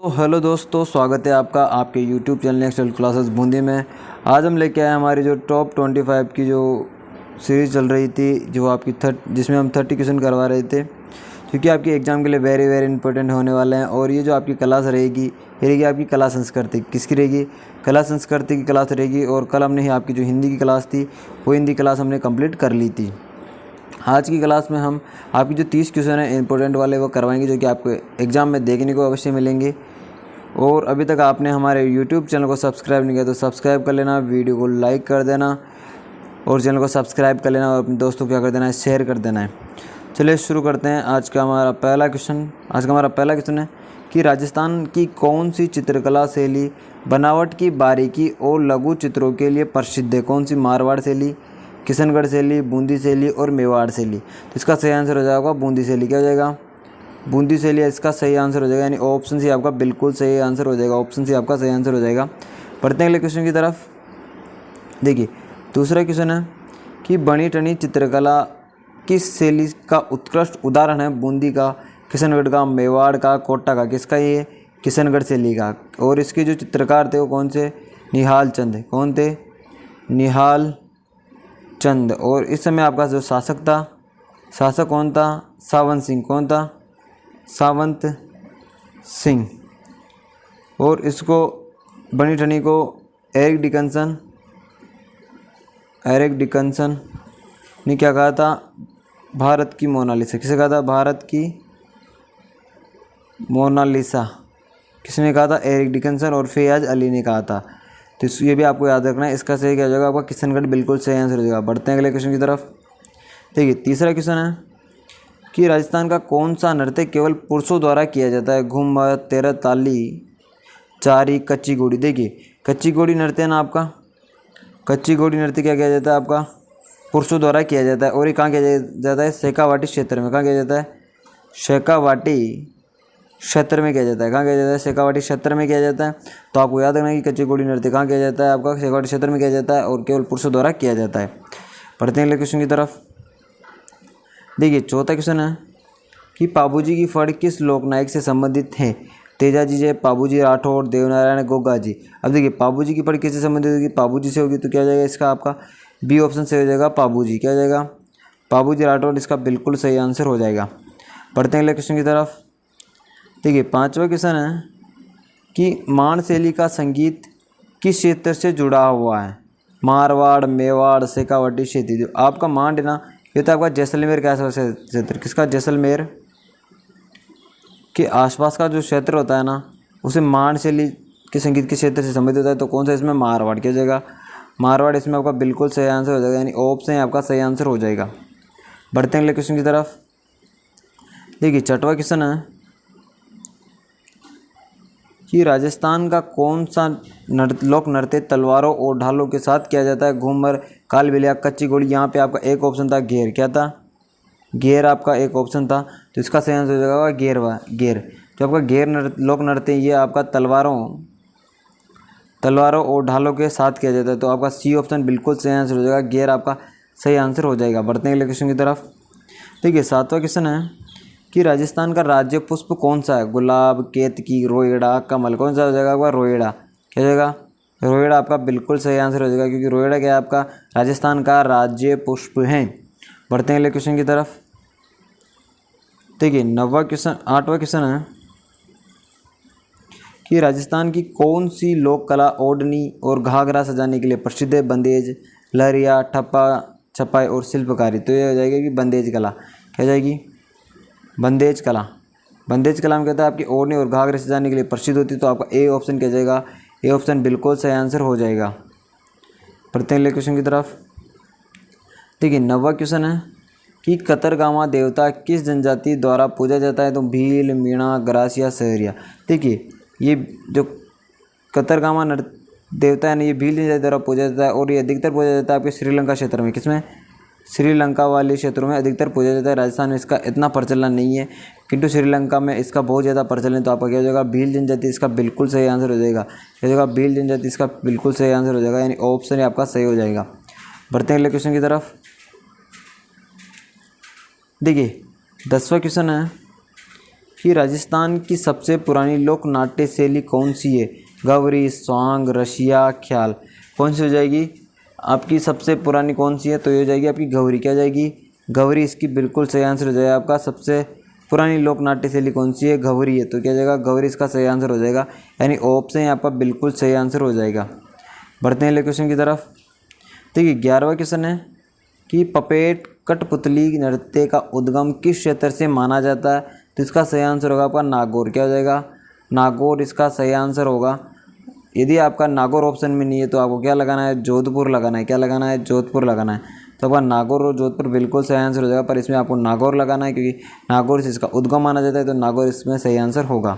तो हेलो दोस्तों, स्वागत है आपका आपके YouTube channel Excel classes Bundi में। आज हम लेके आए हमारी जो टॉप 25 की जो सीरीज़ चल रही थी, जो आपकी जिसमें हम 30 क्वेश्चन करवा रहे थे, क्योंकि आपकी एग्ज़ाम के लिए वेरी इंपॉर्टेंट होने वाले हैं। और ये जो आपकी क्लास रहेगी, ये रहेगी आपकी कला संस्कृति। किसकी रहेगी? कला संस्कृति की क्लास रहेगी। और कल हमने ही आपकी जो हिंदी की क्लास थी, वो हिंदी क्लास हमने कंप्लीट कर ली थी। आज की क्लास में हम आपकी जो 30 क्वेश्चन है इंपॉर्टेंट वाले वो करवाएंगे, जो कि आपको एग्ज़ाम में देखने को अवश्य मिलेंगे। और अभी तक आपने हमारे YouTube चैनल को सब्सक्राइब नहीं किया तो सब्सक्राइब कर लेना, वीडियो को लाइक कर देना और चैनल को सब्सक्राइब कर लेना और अपने दोस्तों को क्या कर देना है, शेयर कर देना है। चलिए शुरू करते हैं। आज का हमारा पहला क्वेश्चन है कि राजस्थान की कौन सी चित्रकला शैली बनावट की बारीकी और लघु चित्रों के लिए प्रसिद्ध है? कौन सी? मारवाड़ शैली, किशनगढ़ शैली, बूंदी शैली और मेवाड़ शैली। तो इसका सही आंसर हो जाएगा बूंदी शैली। क्या हो जाएगा? बूंदी शैली इसका सही आंसर हो जाएगा, यानी ऑप्शन सी आपका बिल्कुल सही आंसर हो जाएगा। ऑप्शन सी आपका सही आंसर हो जाएगा। पढ़ते हैं अगले क्वेश्चन की तरफ। देखिए दूसरा क्वेश्चन है कि बनी ठनी चित्रकला किस शैली का उत्कृष्ट उदाहरण है? बूंदी का, किशनगढ़ का, मेवाड़ का, कोटा का। किसका? ये किशनगढ़ शैली का। और इसके जो चित्रकार थे वो कौन से? निहाल चंद। कौन थे? निहाल चंद। और इस समय आपका जो शासक कौन था? सावंत सिंह। कौन था? सावंत सिंह। और इसको बनी ठनी को एरिक डिकन्सन ने क्या कहा था? भारत की मोनालिसा। किसे कहा था? भारत की मोनालिसा। किसने कहा था? एरिक डिकन्सन और फैयाज अली ने कहा था। तो ये भी आपको याद रखना है। इसका सही क्या हो जाएगा? आपका किशनगढ़ बिल्कुल सही आंसर हो जाएगा। बढ़ते हैं अगले क्वेश्चन की तरफ। देखिए तीसरा क्वेश्चन है कि राजस्थान का कौन सा नृत्य केवल पुरुषों द्वारा किया जाता है? घूमर, तेरह ताली, चारी, कच्ची घोड़ी। देखिए कच्ची घोड़ी नृत्य है ना आपका, कच्ची घोड़ी नृत्य क्या किया जाता है? आपका पुरुषों द्वारा किया जाता है। और ये कहाँ किया जाता है? शेखावाटी क्षेत्र में। कहाँ किया जाता है? शेखावाटी क्षेत्र में किया जाता है। कहाँ किया जाता है? शेखावाटी क्षेत्र में किया जाता है। तो आपको याद रखना कि कच्ची घोड़ी नृत्य कहाँ किया जाता है? आपका शेखावाटी क्षेत्र में किया जाता है और केवल पुरुषों द्वारा किया जाता है। पढ़ते हैं अगले क्वेश्चन की तरफ। देखिए चौथा क्वेश्चन है कि पाबूजी की फड़ किस लोकनायक से संबंधित है? तेजाजी जय, पाबूजी राठौड़, देवनारायण, गोगा जी। अब देखिए पाबूजी की फड़ किससे संबंधित होगी? पाबूजी से होगी। तो क्या हो जाएगा इसका? आपका बी ऑप्शन से हो जाएगा पाबूजी। क्या हो जाएगा? पाबूजी राठौड़ इसका बिल्कुल सही आंसर हो जाएगा। पढ़ते हैं अगले क्वेश्चन की तरफ। देखिए पांचवा क्वेश्चन है कि माण शैली का संगीत किस क्षेत्र से जुड़ा हुआ है? मारवाड़, मेवाड़, शेखावाटी, क्षेत्री। आपका मांड ना, ये तो आपका जैसलमेर का क्षेत्र। किसका? जैसलमेर के आसपास का जो क्षेत्र होता है ना, उसे मांड शैली के संगीत के क्षेत्र से संबंधित होता है। तो कौन सा? इसमें मारवाड़। क्या हो जाएगा? मारवाड़ इसमें आपका बिल्कुल सही आंसर हो जाएगा, यानी ऑप्शन आपका सही आंसर हो जाएगा। बढ़ते हैं अगले क्वेश्चन की तरफ। देखिए छठवां क्वेश्चन है कि राजस्थान का कौन सा लोक नृत्य तलवारों और ढालों के साथ किया जाता है? घूमर, कालबेलिया, कच्ची घोड़ी। यहाँ पे आपका एक ऑप्शन था घेर। क्या था? घेर आपका एक ऑप्शन था। तो इसका सही आंसर हो जाएगा घेर। जो आपका लोक नृत्य ये आपका तलवारों और ढालों के साथ किया जाता है। तो आपका सी ऑप्शन बिल्कुल सही आंसर हो जाएगा। घेर आपका सही आंसर हो जाएगा। बढ़ते हैं अगले क्वेश्चन की तरफ। देखिए सातवां क्वेश्चन है कि राजस्थान का राज्य पुष्प कौन सा है? गुलाब, केतकी, रोएड़ा, कमल। कौन सा हो जाएगा आपका? रोएड़ा। क्या हो जाएगा? रोएड़ा आपका बिल्कुल सही आंसर हो जाएगा, क्योंकि रोएड़ा क्या है? आपका राजस्थान का राज्य पुष्प है। बढ़ते हैं अगले क्वेश्चन की तरफ। देखिए आठवां क्वेश्चन है कि राजस्थान की कौन सी लोक कला ओढ़नी और घाघरा सजाने के लिए प्रसिद्ध है? बंदेज, लहरिया, ठप्पा छपाई और शिल्पकारी। तो ये हो जाएगा कि बंदेज कला। क्या हो जाएगी? बंदेज कला में कहता है आपकी ओढ़नी और घाघरे सजाने के लिए प्रसिद्ध होती है। तो आपका ए ऑप्शन क्या जाएगा? ए ऑप्शन बिल्कुल सही आंसर हो जाएगा। पढ़ते हैं अगले क्वेश्चन की तरफ। देखिए नौवां क्वेश्चन है कि कतरगामा देवता किस जनजाति द्वारा पूजा जाता है? तो भील, मीणा, गरासिया, सहरिया। देखिए ये जो कतरगामा देवता है ना, ये भील जनजाति द्वारा पूजा जाता है और ये अधिकतर पूजा जाता है आपके श्रीलंका क्षेत्र में। किसमें? श्रीलंका वाले क्षेत्रों में अधिकतर पूजा जाता है। राजस्थान में इसका इतना प्रचलन नहीं है, किंतु श्रीलंका में इसका बहुत ज़्यादा प्रचलन है। तो आपका क्या हो जाएगा? भील जनजाति इसका बिल्कुल सही आंसर हो जाएगा। क्या हो जाएगा? भील जनजाति इसका बिल्कुल सही आंसर हो जाएगा, यानी ऑप्शन आपका सही हो जाएगा। बढ़ते हैं अगले क्वेश्चन की तरफ। देखिए 10वां क्वेश्चन है कि राजस्थान की सबसे पुरानी लोक नाट्य शैली कौन सी है? गवरी, स्वांग, रशिया, ख्याल। कौन सी हो जाएगी आपकी सबसे पुरानी कौन सी है? तो ये हो जाएगी आपकी गवरी। क्या जाएगी? गवरी इसकी बिल्कुल सही आंसर हो जाएगा। आपका सबसे पुरानी लोक नाट्य शैली कौन सी है? गवरी है। तो क्या जाएगा? गवरी इसका सही आंसर हो जाएगा, यानी ऑप्शन आपका बिल्कुल सही आंसर हो जाएगा। बढ़ते हैं अगले क्वेश्चन की तरफ। देखिए 11वां क्वेश्चन है कि पपेट कठपुतली नृत्य का उद्गम किस क्षेत्र से माना जाता है? तो इसका सही आंसर होगा आपका नागौर। क्या हो जाएगा? नागौर इसका सही आंसर होगा। यदि आपका नागौर ऑप्शन में नहीं है तो आपको क्या लगाना है? जोधपुर लगाना है। क्या लगाना है? जोधपुर लगाना है। तो आपका नागौर और जोधपुर बिल्कुल सही आंसर हो जाएगा, पर इसमें आपको नागौर लगाना है क्योंकि नागौर से इसका उद्गम माना जाता है, तो नागौर इसमें सही आंसर होगा।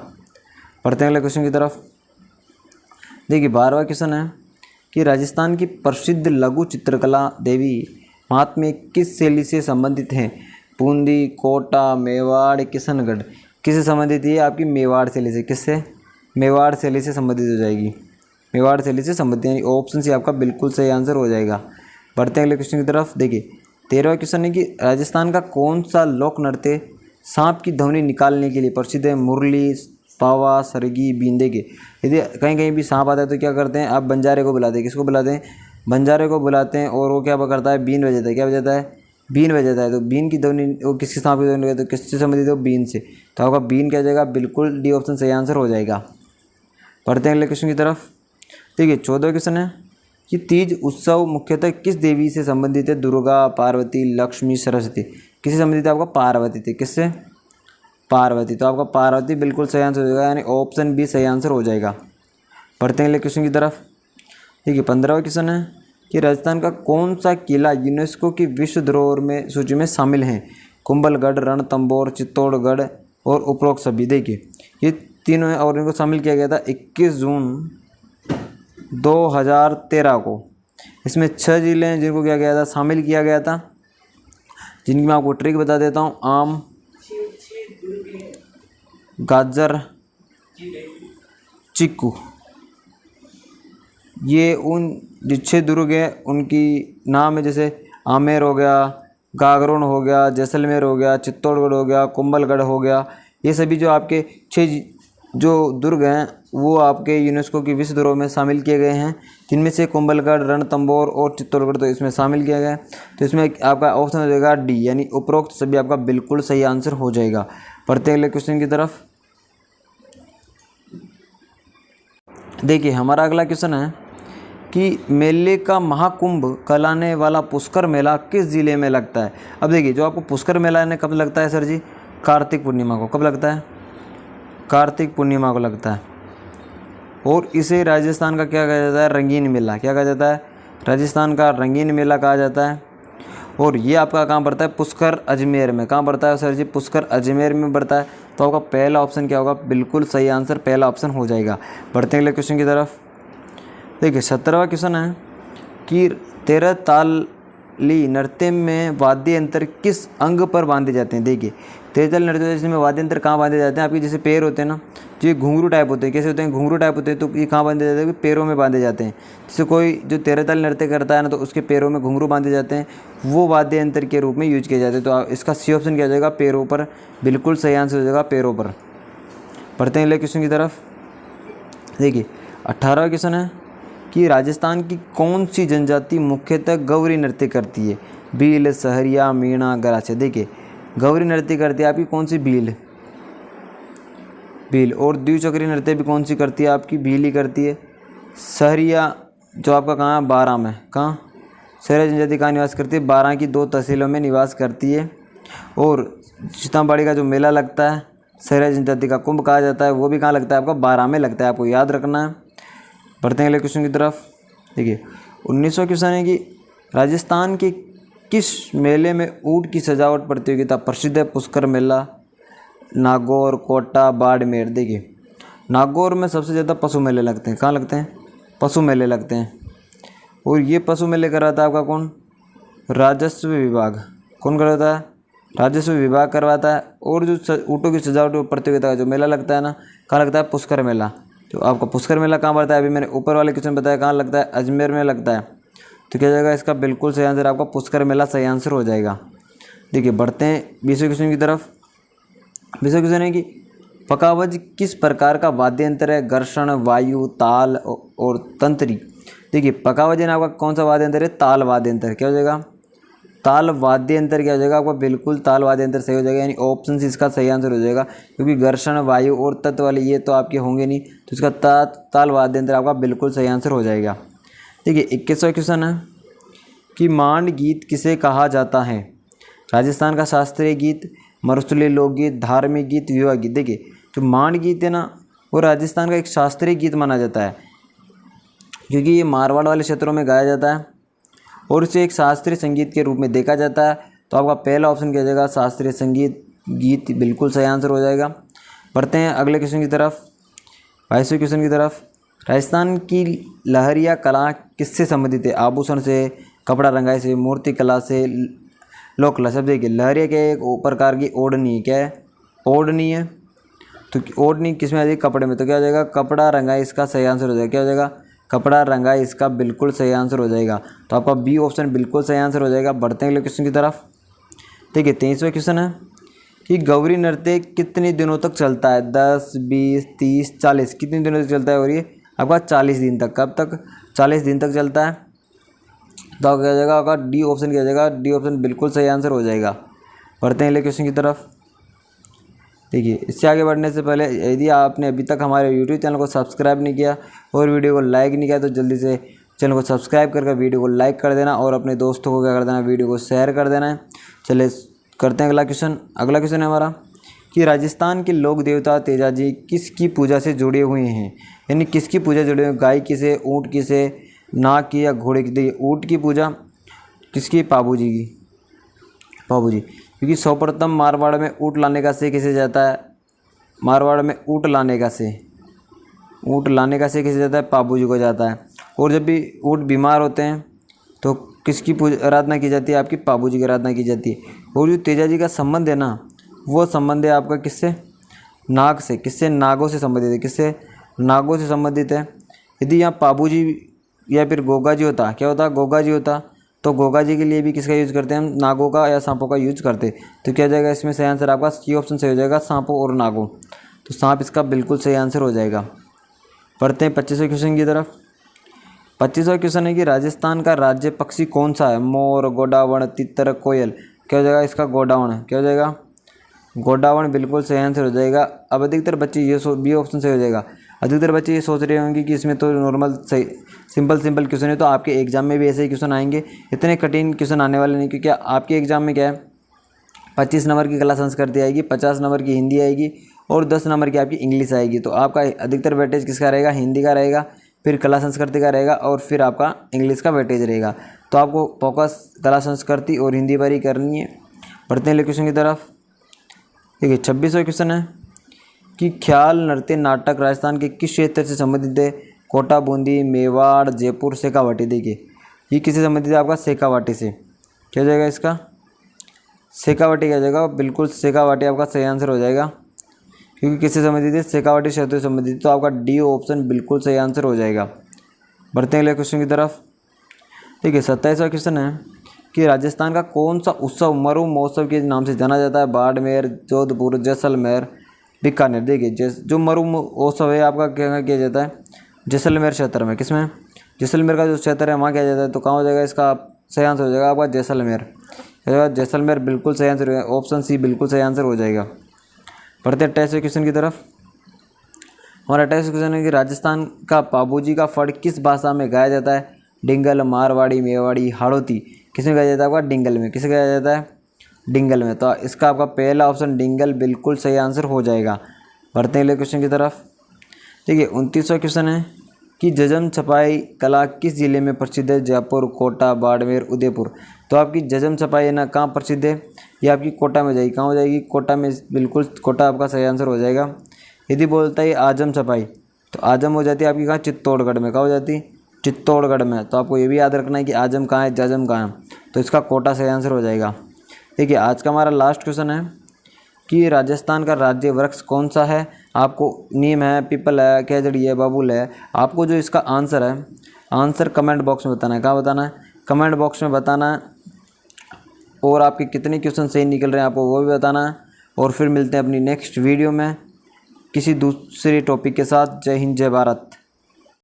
पढ़ते हैं अगले क्वेश्चन की तरफ। देखिए 12वां क्वेश्चन है कि राजस्थान की प्रसिद्ध लघु चित्रकला देवी महात्म्य किस शैली से संबंधित हैं? बूंदी, कोटा, मेवाड़, किशनगढ़। किससे संबंधित है? आपकी मेवाड़ शैली से। किससे? मेवाड़ शैली से संबंधित हो जाएगी। मेवाड़ शैली से संबंधित, यानी ऑप्शन सी आपका बिल्कुल सही आंसर हो जाएगा। बढ़ते हैं अगले क्वेश्चन की तरफ। देखिए 13वां क्वेश्चन है कि राजस्थान का कौन सा लोक नृत्य सांप की ध्वनि निकालने के लिए प्रसिद्ध है? मुरली, पावा, सरगी, बींदे के। यदि कहीं कहीं भी सांप आता है तो क्या करते हैं? आप बंजारे को बुलाते हैं। किसको बुलाते हैं? बंजारे को बुलाते हैं, और वो क्या करता है? बीन बजाता है। क्या बजाता है? बीन बजाता है। तो बीन की ध्वनि वो किसके सांप की ध्वनि? तो किससे संबंधित है? बीन से। तो आपका बीन क्या जाएगा? बिल्कुल डी ऑप्शन सही आंसर हो जाएगा। पढ़ते हैं अगले क्वेश्चन की तरफ। देखिए 14वां क्वेश्चन है कि तीज उत्सव मुख्यतः किस देवी से संबंधित है? दुर्गा, पार्वती, लक्ष्मी, सरस्वती। किससे संबंधित है? आपका पार्वती थे। किससे? पार्वती। तो आपका पार्वती बिल्कुल सही आंसर हो जाएगा, यानी ऑप्शन बी सही आंसर हो जाएगा। पढ़ते हैं अगले क्वेश्चन की तरफ। देखिए 15वां क्वेश्चन है कि राजस्थान का कौन सा किला यूनेस्को की विश्व धरोहर में सूची में शामिल है? कुंभलगढ़, रणथंभौर, चित्तौड़गढ़ और उपरोक्त सभी। देखिए ये तीनों हैं और इनको शामिल किया गया था 21 जून 2013 को। इसमें 6 जिले हैं जिनको क्या गया था? शामिल किया गया था, जिनकी मैं आपको ट्रिक बता देता हूँ। आम, गाजर, चिक्कू। ये उन जो 6 दुर्ग हैं उनकी नाम है, जैसे आमेर हो गया, गागरोन हो गया, जैसलमेर हो गया, चित्तौड़गढ़ हो गया, कुंभलगढ़ हो गया। ये सभी जो आपके 6 जो दुर्ग हैं वो आपके यूनेस्को की विश्व धरोहर में शामिल किए गए हैं, जिनमें से कुंभलगढ़, रणथंभौर और चित्तौड़गढ़ तो इसमें शामिल किया गया है। तो इसमें आपका ऑप्शन हो जाएगा डी, यानी उपरोक्त सभी आपका बिल्कुल सही आंसर हो जाएगा। पढ़ते हैं अगले क्वेश्चन की तरफ। देखिए हमारा अगला क्वेश्चन है कि मेले का महाकुंभ कहलाने वाला पुष्कर मेला किस जिले में लगता है? अब देखिए जो आपको पुष्कर मेला कब लगता है सर जी? कार्तिक पूर्णिमा को। कब लगता है? कार्तिक पूर्णिमा को लगता है। और इसे राजस्थान का क्या कहा जाता है? रंगीन मेला। क्या कहा जाता है? राजस्थान का रंगीन मेला कहा जाता है। और ये आपका कहाँ पड़ता है? पुष्कर अजमेर में। कहाँ पड़ता है सर जी? पुष्कर अजमेर में पड़ता है। तो आपका पहला ऑप्शन क्या होगा? बिल्कुल सही आंसर पहला ऑप्शन हो जाएगा। बढ़ते हैं अगले क्वेश्चन की तरफ। देखिए 17वां क्वेश्चन है कि 13 ताली नृत्य में वाद्य यंत्र किस अंग पर बांधे जाते हैं? देखिए 13 ताली नृत्य जिसमें वाद्य यंत्र कहाँ बांधे जाते हैं? आपके जैसे पैर होते हैं ना, जो ये घुंघरू टाइप होते हैं। कैसे होते हैं? घुंघरू टाइप होते हैं। तो ये कहाँ बांधे जाते हैं? पैरों में बांधे जाते हैं। जैसे कोई जो 13 ताली नृत्य करता है ना, तो उसके पैरों में घुंघरू बांधे जाते हैं, वो वाद्य यंत्र के रूप में यूज किए जाते हैं। तो इसका सी ऑप्शन क्या हो जाएगा? पैरों पर। बिल्कुल सही आंसर हो जाएगा पैरों पर। पढ़ते हैं अगले क्वेश्चन की तरफ। देखिए 18वां क्वेश्चन है कि राजस्थान की कौन सी जनजाति मुख्यतः गौरी नृत्य करती है? भील, सहरिया, मीणा, गरासिया। देखिए गौरी नृत्य करती है आपकी कौन सी? भील। भील। और द्विचक्री नृत्य भी कौन सी करती है? आपकी भील ही करती है। सहरिया जो आपका कहाँ है? बारां में। कहाँ? सहरिया जनजाति कहाँ निवास करती है? बारां की 2 तहसीलों में निवास करती है। और सीतामढ़ी का जो मेला लगता है सहरिया जनजाति का कुंभ कहा जाता है, वो भी कहाँ लगता है? आपका बारां में लगता है। आपको याद रखना है। बढ़ते हैं अगले क्वेश्चन की तरफ। देखिए 19वां क्वेश्चन है कि राजस्थान के किस मेले में ऊँट की सजावट प्रतियोगिता प्रसिद्ध है? पुष्कर मेला, नागौर, कोटा, बाड़मेर। देखिए नागौर में सबसे ज़्यादा पशु मेले लगते हैं। कहाँ लगते हैं? पशु मेले लगते हैं। और ये पशु मेले करवाता है आपका कौन? राजस्व विभाग। कौन करवाता है? राजस्व विभाग करवाता है। और जो ऊँटों की सजावट प्रतियोगिता का जो मेला लगता है ना, कहाँ लगता है? पुष्कर मेला। तो आपका पुष्कर मेला कहाँ पड़ता है? अभी मैंने ऊपर वाले क्वेश्चन बताया कहाँ लगता है? अजमेर में लगता है। तो क्या जाएगा इसका बिल्कुल सही आंसर? आपका पुष्कर मेला सही आंसर हो जाएगा। देखिए बढ़ते हैं 20वें क्वेश्चन की तरफ। 20वां क्वेश्चन है कि पखावज किस प्रकार का वाद्य यंत्र है? घर्षण, वायु, ताल और तंत्री। देखिए पखावज है ना आपका कौन सा वाद्य यंत्र है? ताल वाद्य यंत्र। क्या हो जाएगा? ताल वाद्य यंत्र क्या हो जाएगा आपका? बिल्कुल ताल वाद्य यंत्र सही हो जाएगा, यानी ऑप्शन सी इसका सही आंसर हो जाएगा, क्योंकि घर्षण, वायु और तत्व वाले ये तो आपके होंगे नहीं, तो इसका ताल वाद्य यंत्र आपका बिल्कुल सही आंसर हो जाएगा। देखिए 21वां क्वेश्चन है कि मांड गीत किसे कहा जाता है? राजस्थान का शास्त्रीय गीत, मरुस्थलीय लोकगीत, धार्मिक गीत, विवाह गीत। देखिए जो मांड गीत है ना वो राजस्थान का एक शास्त्रीय गीत माना जाता है, क्योंकि ये मारवाड़ वाले क्षेत्रों में गाया जाता है और इसे एक शास्त्रीय संगीत के रूप में देखा जाता है। तो आपका पहला ऑप्शन क्या जाएगा? शास्त्रीय संगीत गीत बिल्कुल सही आंसर हो जाएगा। बढ़ते हैं अगले क्वेश्चन की तरफ, 22वें क्वेश्चन की तरफ। राजस्थान की लहरिया कला किससे संबंधित है? आभूषण से, कपड़ा रंगाई से, मूर्ति कला से, लोक कला से। अब देखिए लहरिया क्या है? एक प्रकार की ओढ़नी है। क्या है? ओढ़नी है। तो ओढ़नी किस में आ जाएगी? कपड़े में। तो क्या हो जाएगा? कपड़ा रंगाई इसका सही आंसर हो जाएगा। क्या हो जाएगा? कपड़ा रंगाई इसका बिल्कुल सही आंसर हो जाएगा। तो आपका बी ऑप्शन बिल्कुल सही आंसर हो जाएगा। बढ़ते हैं अगले क्वेश्चन की तरफ। देखिए 23वां क्वेश्चन है कि गौरी नृत्य कितने दिनों तक चलता है? 10, 20, 30, 40। कितने दिनों तक चलता है? और ये आपका 40 दिन तक। कब तक? 40 दिन तक चलता है। तो क्या हो जाएगा आपका? डी ऑप्शन क्या हो जाएगा? डी ऑप्शन बिल्कुल सही आंसर हो जाएगा। बढ़ते हैं अगले क्वेश्चन की तरफ। देखिए इससे आगे बढ़ने से पहले यदि आपने अभी तक हमारे यूट्यूब चैनल को सब्सक्राइब नहीं किया और वीडियो को लाइक नहीं किया तो जल्दी से चैनल को सब्सक्राइब करके वीडियो को लाइक कर देना और अपने दोस्तों को क्या कर देना? वीडियो को शेयर कर देना है। चलिए करते हैं अगला क्वेश्चन। अगला क्वेश्चन है हमारा कि राजस्थान के लोक देवता तेजाजी किसकी पूजा से जुड़े हुए हैं? यानी किसकी पूजा जुड़े हुए हैं? गाय की से, ऊँट की से, नाग की या घोड़े की? देखिए ऊँट की पूजा किसकी? पाबू जी की। पाबू जी, क्योंकि सर्वप्रथम मारवाड़ में ऊँट लाने का श्रेय किसे जाता है? मारवाड़ में ऊँट लाने का श्रेय किसे जाता है? पाबू जी को जाता है। और जब भी ऊँट बीमार होते हैं तो किसकी पूजा आराधना की जाती है? आपकी पाबू जी की आराधना की जाती है। और जो तेजा जी का संबंध है ना वो संबंध है आपका किससे? नाग से। किससे? नागों से संबंधित है। किससे? नागों से संबंधित है। यदि यहाँ पाबू जी या फिर गोगा जी होता, क्या होता? गोगा जी होता, तो गोगा जी के लिए भी किसका यूज़ करते हैं हम? नागों का या सांपों का यूज करते। तो क्या जाएगा इसमें सही आंसर आपका? सी ऑप्शन सही हो जाएगा, सांपों और नागों। तो सांप इसका बिल्कुल सही आंसर हो जाएगा। पढ़ते हैं 25वें क्वेश्चन की तरफ। 25वां क्वेश्चन है कि राजस्थान का राज्य पक्षी कौन सा है? मोर, गोडावण, तितर, कोयल। क्या हो जाएगा इसका? गोडावण। क्या हो जाएगा? गोडावण बिल्कुल सही आंसर हो जाएगा। अब अधिकतर बच्चे ये बी ऑप्शन सही हो जाएगा। अधिकतर बच्चे ये सोच रहे होंगे कि इसमें तो नॉर्मल सही सिंपल क्वेश्चन है, तो आपके एग्जाम में भी ऐसे ही क्वेश्चन आएंगे। इतने कठिन क्वेश्चन आने वाले नहीं, क्योंकि आपके एग्जाम में क्या है 25 नंबर की कला संस्कृति आएगी, 50 नंबर की हिंदी आएगी और 10 नंबर की आपकी इंग्लिश आएगी। तो आपका अधिकतर वेटेज किसका रहेगा? हिंदी का रहेगा, फिर कला संस्कृति का रहेगा और फिर आपका इंग्लिश का वेटेज रहेगा। तो आपको फोकस कला संस्कृति और हिंदी पर ही करनी है। बढ़ते हैं क्वेश्चन की तरफ। देखिए 26वां क्वेश्चन है कि ख्याल नृत्य नाटक राजस्थान के किस क्षेत्र से संबंधित है? कोटा, बूंदी, मेवाड़, जयपुर, शेखावाटी। देखिए ये किससे संबंधित है आपका? शेखावाटी से। क्या हो जाएगा इसका? शेखावाटी क्या हो जाएगा? बिल्कुल शेखावाटी आपका सही आंसर हो जाएगा, क्योंकि किससे संबंधित है? शेखावाटी क्षेत्र से संबंधित। तो आपका डी ऑप्शन बिल्कुल सही आंसर हो जाएगा। बढ़ते हैं अगले क्वेश्चन की तरफ। देखिए 27वां क्वेश्चन है कि राजस्थान का कौन सा उत्सव मरु महोत्सव के नाम से जाना जाता है? बाड़मेर, जोधपुर, जैसलमेर, बीकानेर। देखिए जो मरु महोत्सव है आपका क्या किया जाता है? जैसलमेर क्षेत्र में। किसमें? जैसलमेर का जो क्षेत्र है वहाँ किया जाता है। तो कहाँ हो जाएगा इसका सही आंसर? हो जाएगा आपका जैसलमेर। जैसलमेर बिल्कुल सही आंसर, ऑप्शन सी बिल्कुल सही आंसर हो जाएगा। बढ़ते हैं 28वें क्वेश्चन की तरफ। हमारा 28वां क्वेश्चन है कि राजस्थान का पाबूजी का फड़ किस भाषा में गाया जाता है? डिंगल, मारवाड़ी, मेवाड़ी, हाड़ौती। किसमें गाया जाता है आपका? डिंगल में। किसे गाया जाता है? डिंगल में। तो इसका आपका पहला ऑप्शन डिंगल बिल्कुल सही आंसर हो जाएगा। बढ़ते हैं अगले क्वेश्चन की तरफ। देखिए 29वां क्वेश्चन है कि जजम छपाई कला किस जिले में प्रसिद्ध है? जयपुर, कोटा, बाड़मेर, उदयपुर। तो आपकी जजम छपाई है ना कहाँ प्रसिद्ध है? ये आपकी कोटा में जाएगी। कहाँ हो जाएगी? कोटा में। बिल्कुल कोटा आपका सही आंसर हो जाएगा। यदि बोलता है आजम छपाई तो आजम हो जाती है आपकी कहाँ? चित्तौड़गढ़ में। कहाँ हो जाती? चित्तौड़गढ़ में। तो आपको ये भी याद रखना है कि आजम कहाँ है, जजम कहाँ है। तो इसका कोटा सही आंसर हो जाएगा। देखिए आज का हमारा लास्ट क्वेश्चन है कि राजस्थान का राज्य वृक्ष कौन सा है? आपको नीम है, पीपल है, खेजड़ी है, बबूल है। आपको जो इसका आंसर है, आंसर कमेंट बॉक्स में बताना है। कहाँ बताना है? कमेंट बॉक्स में बताना है। और आपके कितने क्वेश्चन सही निकल रहे हैं आपको वो भी बताना है। और फिर मिलते हैं अपनी नेक्स्ट वीडियो में। किसी दूसरे टॉपिक के साथ। जय हिंद, जय भारत।